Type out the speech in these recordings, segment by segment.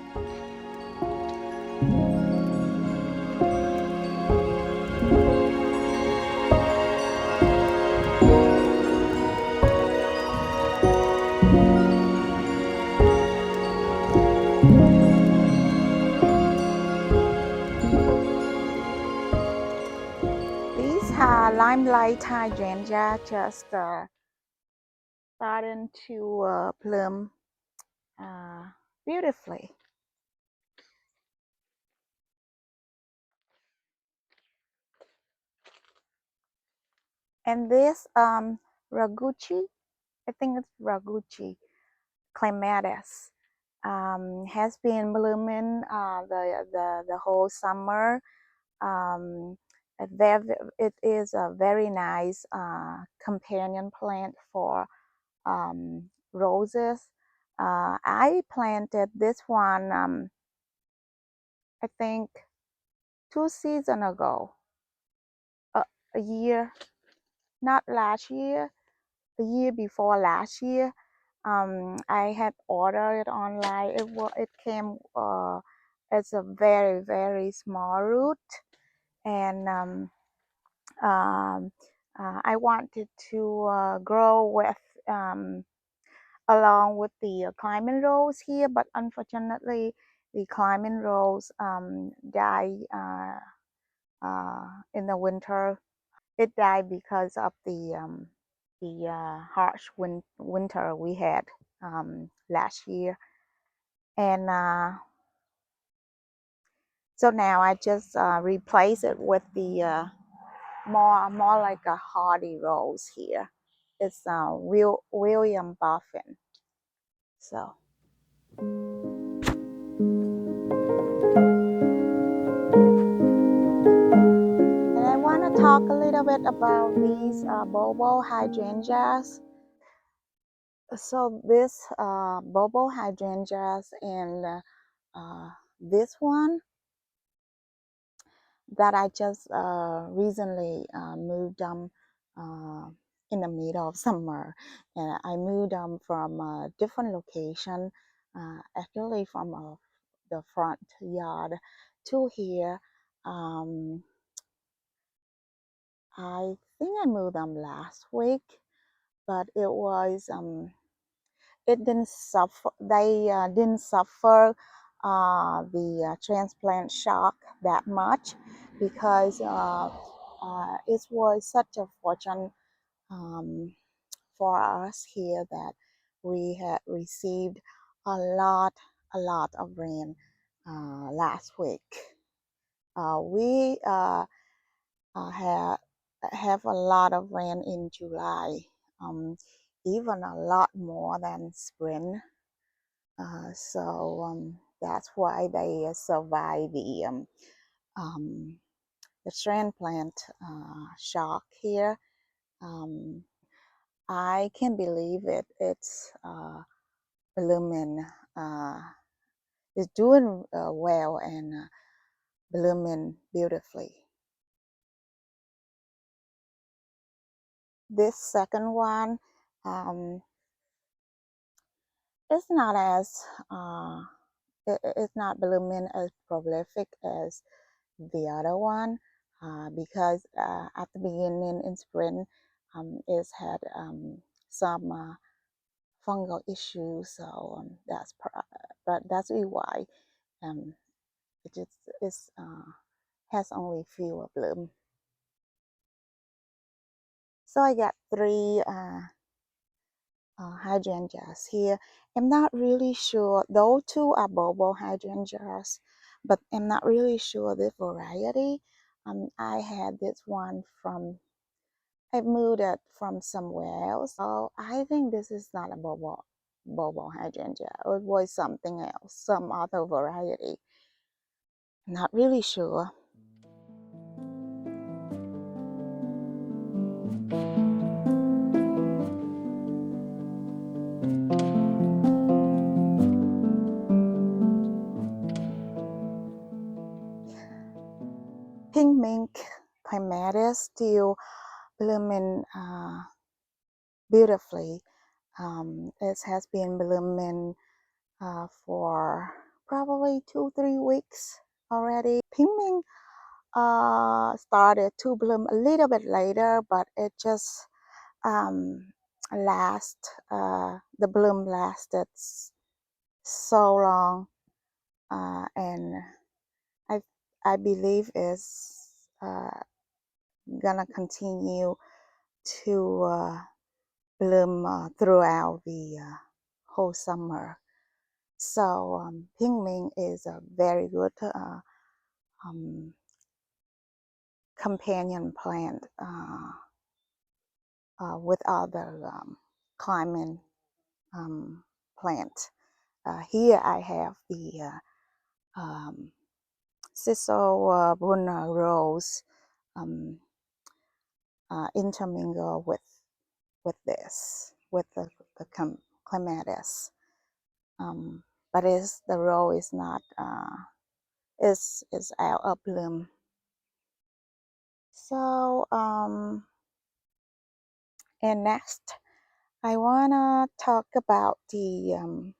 These limelight hydrangea just starting to bloom beautifully. And this raguchi, I think it's raguchi, Clematis, has been blooming the whole summer. It is a very nice companion plant for roses. I planted this one, I think, 2 seasons ago, a year, not last year, the year before last year. I had ordered it online. It came as a very small root, and I wanted to grow with along with the climbing rose here, but unfortunately the climbing rose died in the winter. It died because of the harsh winter we had last year, and so now I just replace it with the more like a hardy rose here. It's William Buffin. So. And I want to talk a little bit about these Bobo hydrangeas. So this Bobo hydrangeas and this one that I just recently moved them in the middle of summer, and I moved them from a different location, actually from the front yard to here. I think I moved them last week, but it didn't suffer. They didn't suffer the transplant shock that much because it was such a fortune um, for us here that we had received a lot of rain last week. We have a lot of rain in July, even a lot more than spring. So that's why they survive the transplant shock here. I can't believe it. It's blooming. It's doing well and blooming beautifully. This second one, it's not as it's not blooming as prolific as the other one because at the beginning in spring it's had some fungal issues, so that's why it just has only fewer bloom. So I got three hydrangeas here. I'm not really sure. Those two are Bobo hydrangeas, but I'm not really sure the variety. I had this one from, I moved it from somewhere else. So I think this is not a Bobo hydrangea. It was something else, some other variety. Not really sure. Pink Mink Clematis still blooming beautifully. It has been blooming for probably 2-3 weeks already. Pink Mink started to bloom a little bit later, but it just the bloom lasted so long, and I I believe is gonna continue to bloom throughout the whole summer. So Pink Mink is a very good um, companion plant with other climbing plants. Here I have the Ciso Bruna rose intermingle with the Clematis. But the row is not is out of bloom. So and next I wanna talk about the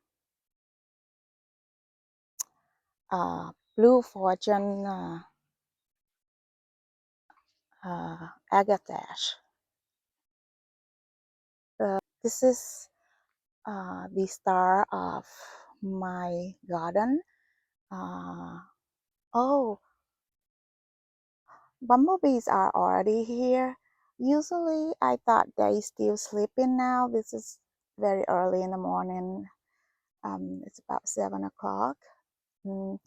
Blue Fortune Agastache. This is the star of my garden. Oh, bumblebees are already here. Usually I thought they still sleeping now. This is very early in the morning. It's about 7 o'clock. Mm,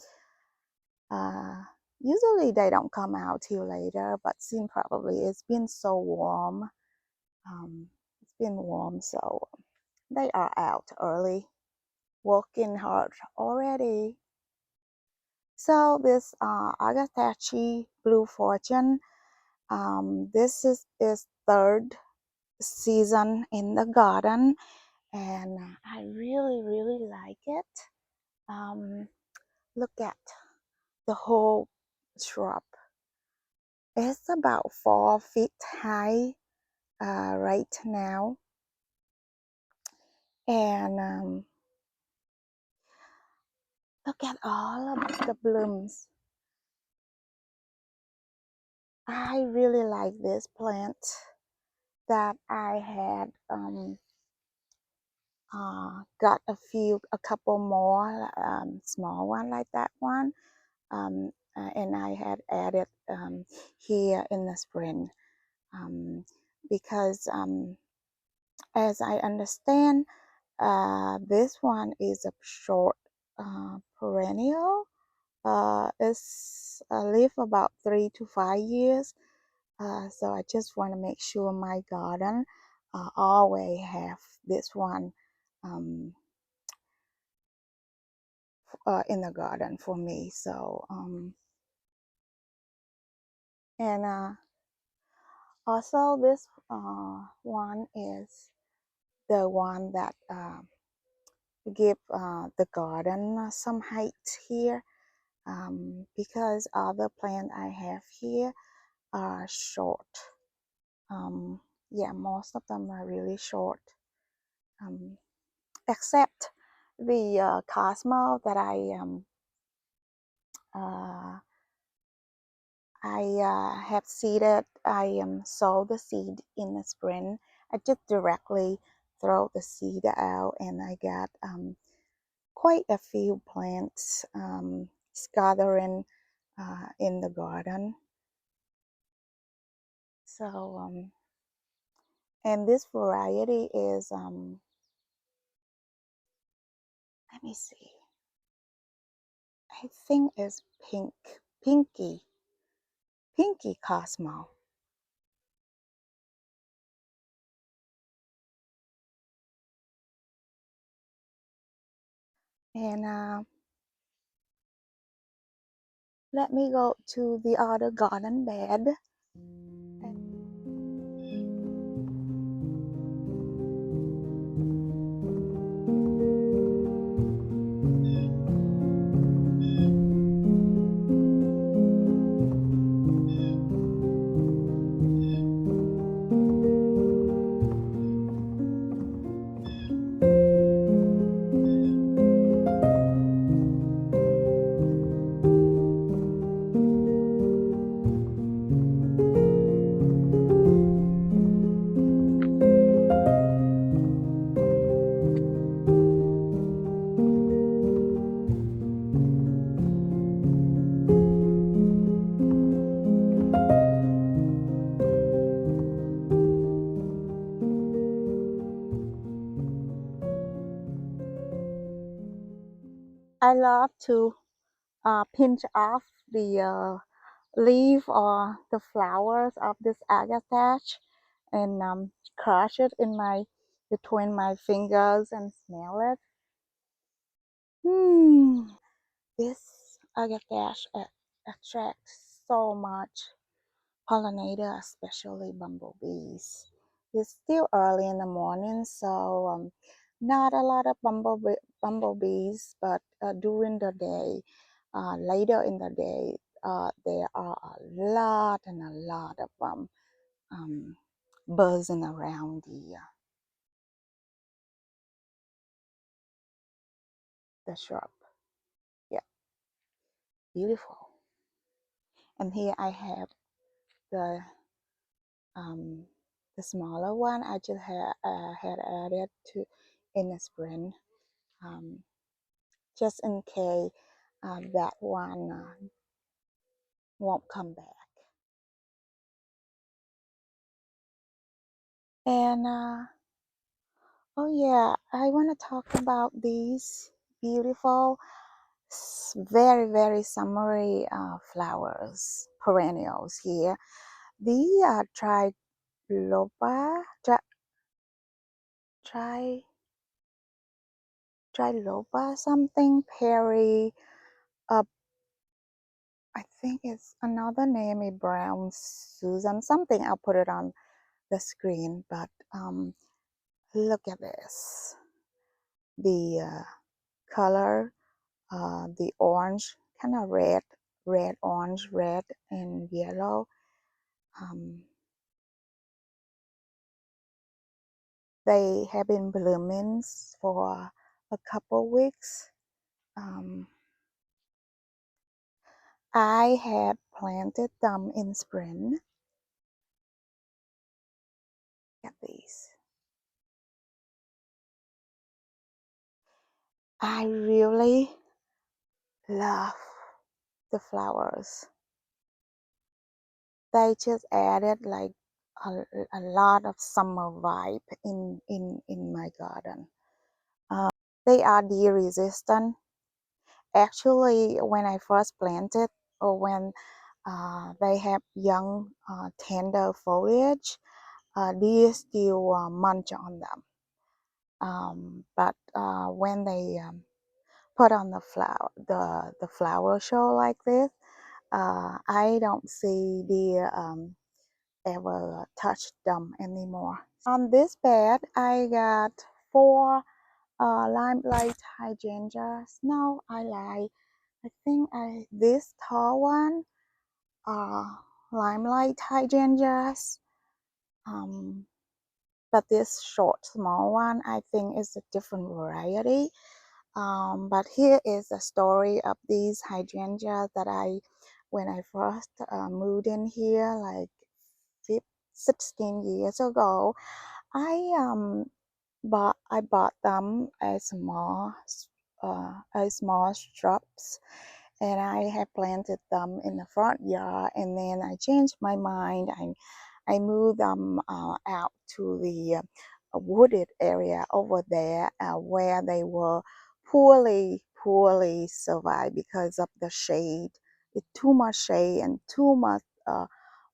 uh, Usually they don't come out till later, but since probably it's been so warm. It's been warm, so they are out early, working hard already. So this Agastache Blue Fortune, this is third season in the garden, and I really like it. Look at the whole shrub. It's about 4 feet high right now, and look at all of the blooms. I really like this plant that I had got a couple more small one like that one, and I had added here in the spring because as I understand, this one is a short perennial. It's live about 3 to 5 years. So I just want to make sure my garden always have this one in the garden for me. So and also this one is the one that give the garden some height here, because other plant I have here are short. Yeah, most of them are really short, except the Cosmo that uh, I have seeded. I sow the seed in the spring. I just directly throw the seed out, and I got quite a few plants gathering in the garden. So and this variety is let me see. I think it's pinky Cosmo. And let me go to the other garden bed. I love to pinch off the leaf or the flowers of this agastache and crush it in my between my fingers and smell it. This agastache attracts so much pollinator, especially bumblebees. It's still early in the morning, so not a lot of bumblebees, but during the day, later in the day, there are a lot and a lot of um, buzzing around the shrub. Yeah, beautiful. And here I have the um, the smaller one. I just had added to in the spring. Um, just in case that one won't come back. And oh yeah, I want to talk about these beautiful, very summery flowers, perennials here. The triloba, tri, triloba something, Perry, uh, I think it's another name, a brown Susan, something. I'll put it on the screen, but look at this. The color, the orange, kind of red, orange, red, and yellow. Um, they have been blooming for a couple weeks. Um, I had planted them in spring. Look at these. I really love the flowers. They just added like a lot of summer vibe in my garden. They are deer resistant. Actually, when I first planted or when they have young tender foliage, deer still munch on them. But when they put on the flower show like this, I don't see deer ever touch them anymore. On this bed, I got 4 limelight hydrangeas. No, I lie. I think this tall one are limelight hydrangeas. Um, but this short, small one, I think is a different variety. But here is the story of these hydrangeas that when I first moved in here, like 16 years ago, I bought them as small shrubs, and I had planted them in the front yard. And then I changed my mind. I moved them out to the wooded area over there, where they were poorly survived because of the shade. It's too much shade and too much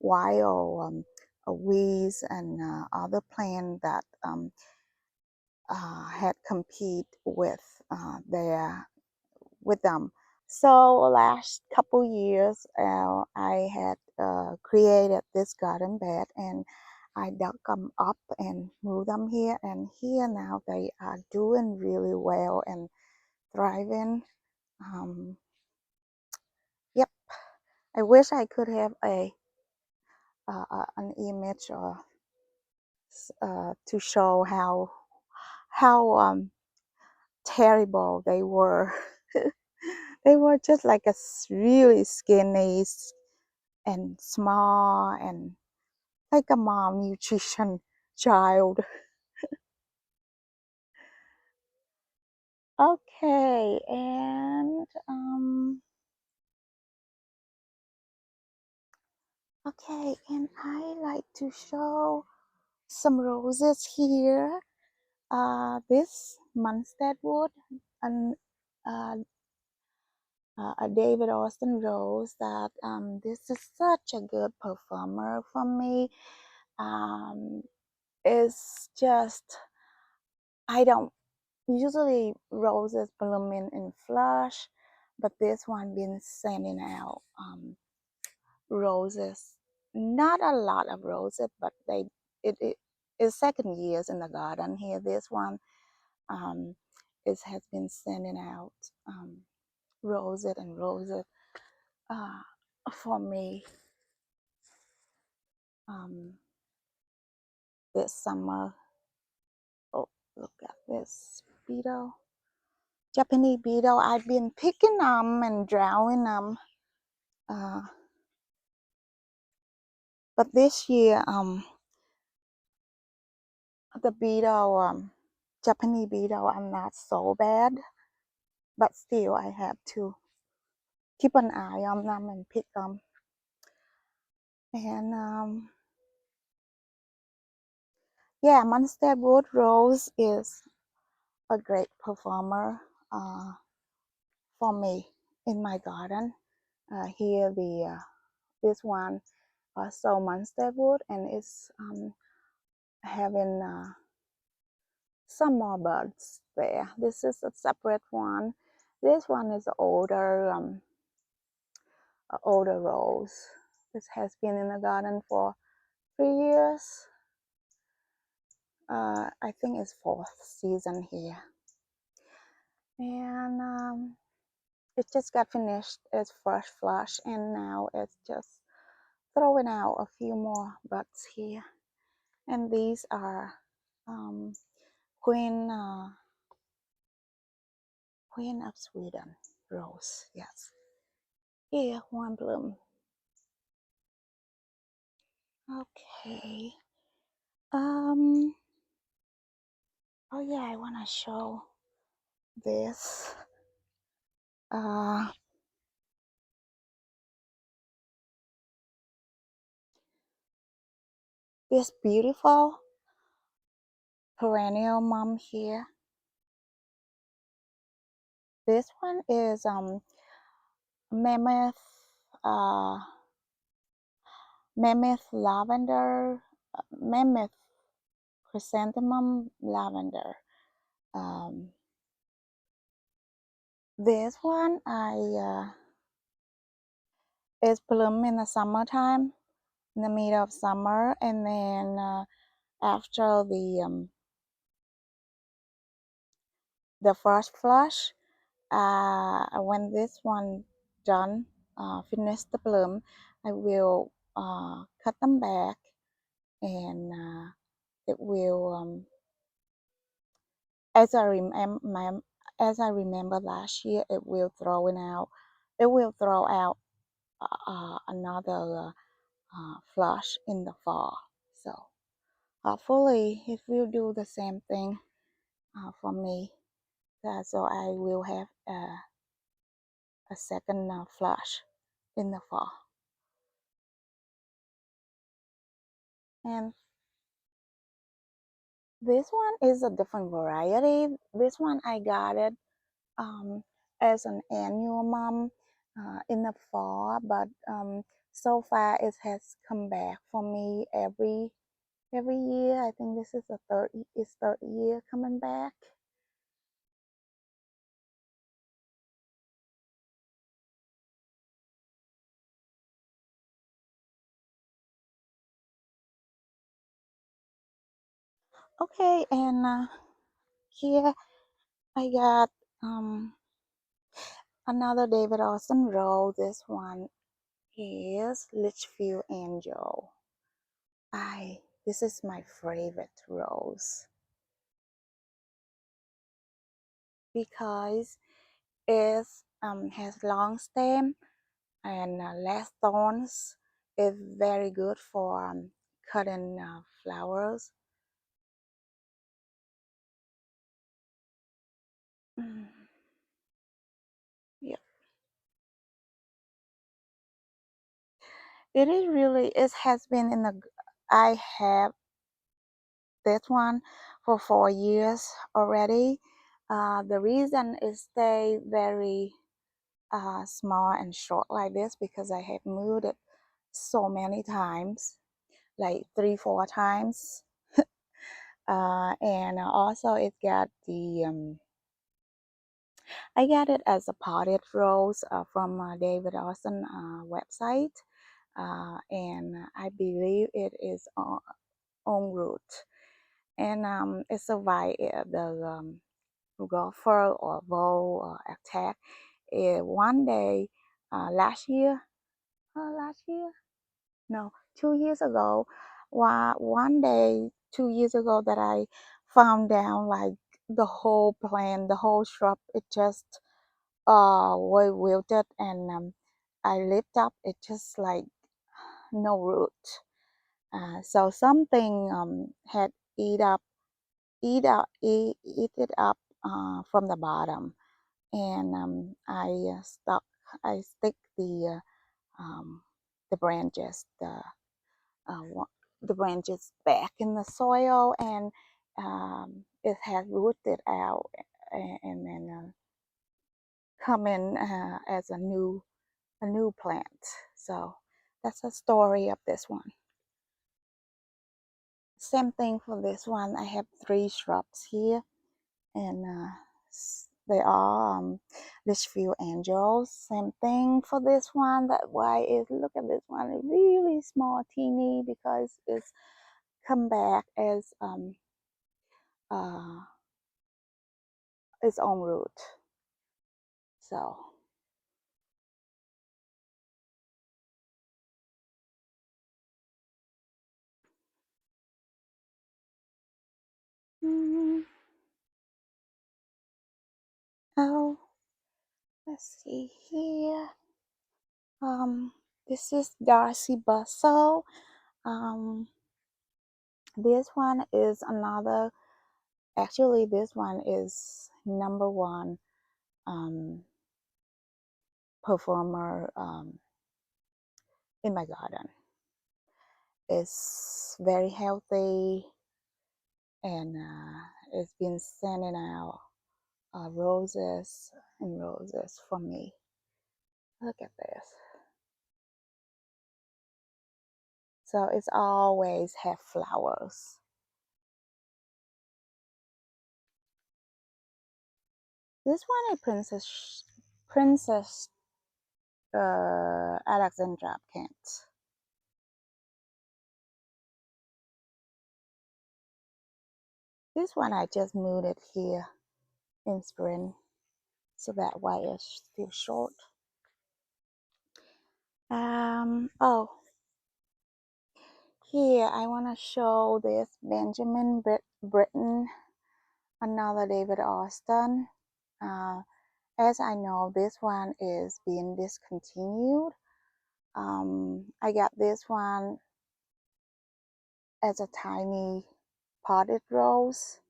wild weeds and other plants that had compete with them. So last couple years, I had created this garden bed, and I dug them up and moved them here. And here now they are doing really well and thriving. Um, yep, I wish I could have an image or to show how terrible they were. They were just like a really skinny and small and like a malnutrition child. Okay, and I like to show some roses here. This Munstead wood and a David Austin rose that this is such a good performer for me. It's just, I don't usually roses blooming in flush, but this one been sending out roses. Not a lot of roses, but it is second years in the garden here. This one um, it has been sending out roses and roses uh, for me um, this summer. Oh, look at this beetle. Japanese beetle. I've been picking them and drawing them. Uh, but this year, the beetle, Japanese beetle, are not so bad. But still, I have to keep an eye on them and pick them. And yeah, Munstead Wood Rose is a great performer for me in my garden. Here, this one so Munstead Wood, and it's having some more buds there. This is a separate one. This one is older rose. This has been in the garden for 3 years. I think it's fourth season here, and it just got finished. It's first flush, and now it's just throwing out a few more buds here. And these are um, Queen Queen of Sweden rose. Yes, here one bloom. Okay. Um. Oh yeah, I wanna show this. Uh, this beautiful perennial mum here. This one is mammoth uh mammoth lavender, mammoth chrysanthemum lavender. Um, this one I is bloom in the summertime, in the middle of summer, and then after the first flush, when this one done, finish the bloom, I will cut them back, and it will as I remember last year, it will throw out another flush in the fall. So hopefully it will do the same thing for me. So I will have a second flush in the fall. And this one is a different variety. This one I got it um, as an annual mom in the fall, but so far it has come back for me every year. I think this is its third year coming back. Okay, and here I got another David Austin rose. This one is Litchfield Angel. This is my favorite rose because it has long stem and less thorns. It's very good for cutting flowers. Yeah, it is really. It has been in the. I have this one for 4 years already. The reason is they very small and short like this because I have moved it so many times, like 3-4 times. And also it got the I got it as a potted rose from David Austin website, and I believe it is on root, and it's a the golfer or bow or attack. One day, last year, last year, no, 2 years ago, one day 2 years ago that I found down like the whole plant, the whole shrub, it just wilted, and I lift up, it just like no root. So something had eat it up from the bottom, and I stick the branches, the branches back in the soil, and it has rooted out, and then come in as a new plant. So that's the story of this one. Same thing for this one. I have 3 shrubs here, and they are Litchfield Angels. Same thing for this one. That why is look at this one, it's really small, teeny, because it's come back as uh, its own root. So mm, oh, let's see here. This is Darcy Bustle. Um, this one is another. Actually, this one is #1 performer in my garden. It's very healthy, and it's been sending out roses and roses for me. Look at this. So it's always have flowers. This one is Princess Alexandra Kent. This one I just moved it here in spring, so that why it's still short. Oh, here I want to show this Benjamin Britten, another David Austin. As I know, this one is being discontinued. I got this one as a tiny potted rose,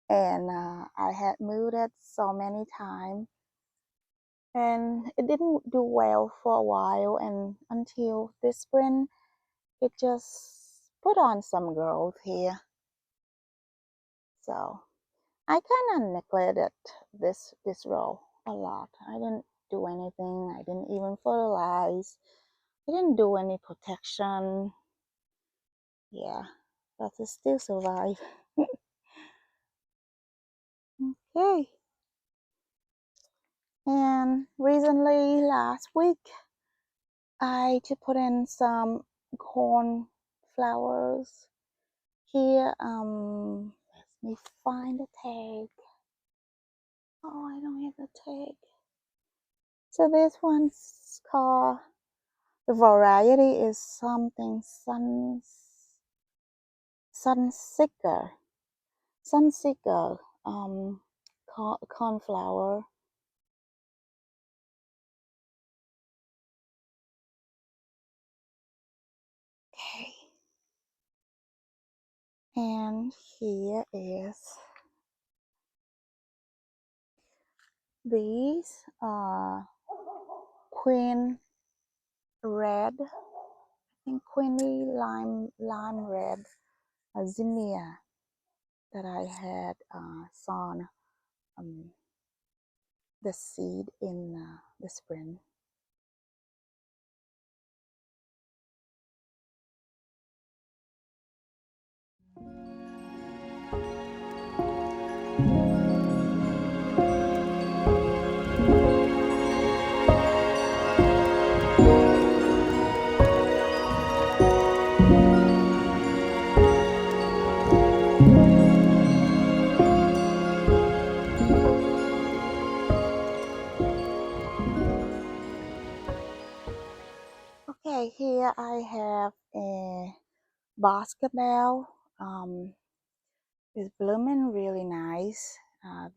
and I had moved it so many times, and it didn't do well for a while, and until this spring it just put on some growth here. So I kind of neglected this row a lot. I didn't do anything. I didn't even fertilize. I didn't do any protection. Yeah, but it still survived. Okay. And recently, last week, I just put in some corn flowers here. Let me find the tag. Oh, I don't have the tag. So this one's called, the variety is something sunseeker, sunseeker, cornflower. Okay. And here is these queen red, I think queeny lime red zinnia that I had sown the seed in the spring. Okay, here I have a basketball. It's blooming really nice.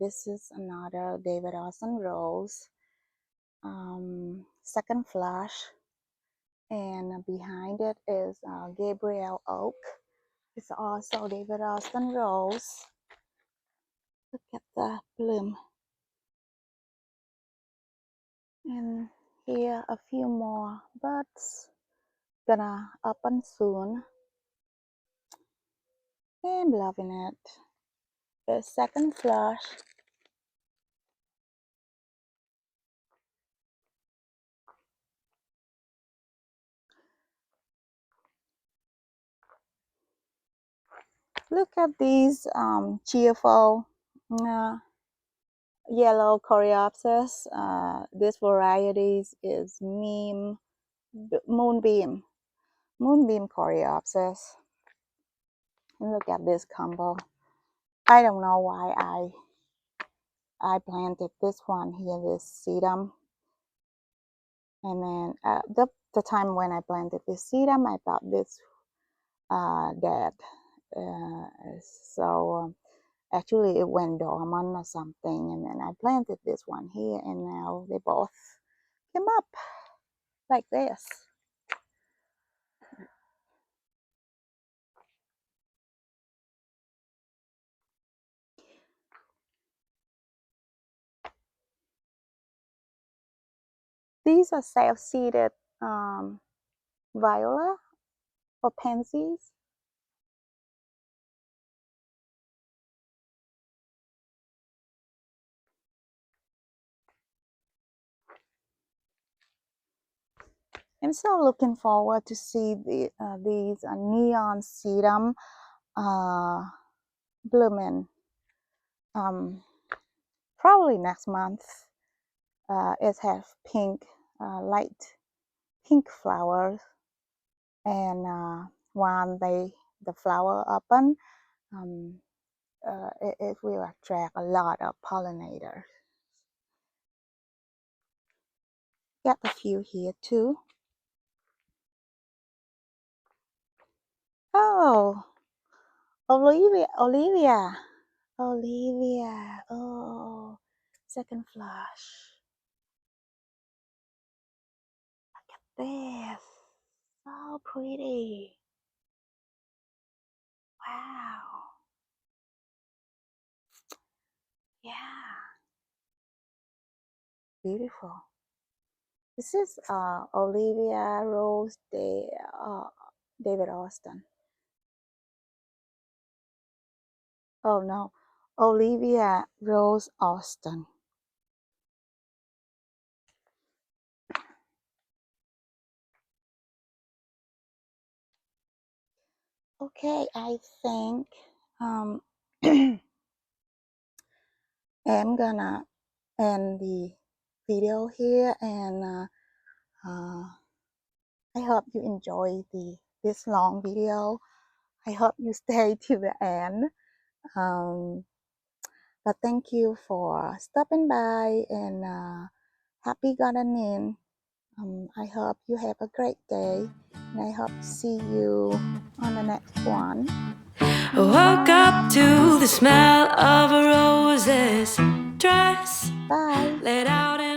This is another David Austin rose, second flush, and behind it is Gabriel oak. It's also David Austin rose. Look at the bloom. And here a few more buds gonna open soon. I'm loving it. The second flush. Look at these cheerful yellow coreopsis. This varieties is moonbeam coreopsis. Look at this combo. I don't know why I planted this one here, this sedum. And then the time when I planted this sedum, I thought this dead. So actually it went dormant or something, and then I planted this one here, and now they both came up like this. These are self-seeded viola or pansies. I'm so looking forward to see these neon sedum blooming. Probably next month. It has pink, light pink flowers, and when the flower open, it will attract a lot of pollinators. Got a few here too. Oh, Olivia. Oh, second flush. Look at this. So pretty. Wow. Yeah. Beautiful. This is Olivia Rose David Austin. Oh no, Olivia Rose Austin. Okay, I think I'm gonna end the video here, and I hope you enjoy this long video. I hope you stay to the end. But thank you for stopping by, and happy gardening. I hope you have a great day, and I hope to see you on the next one. I woke up to the smell of a rose's dress. Bye. Laid out in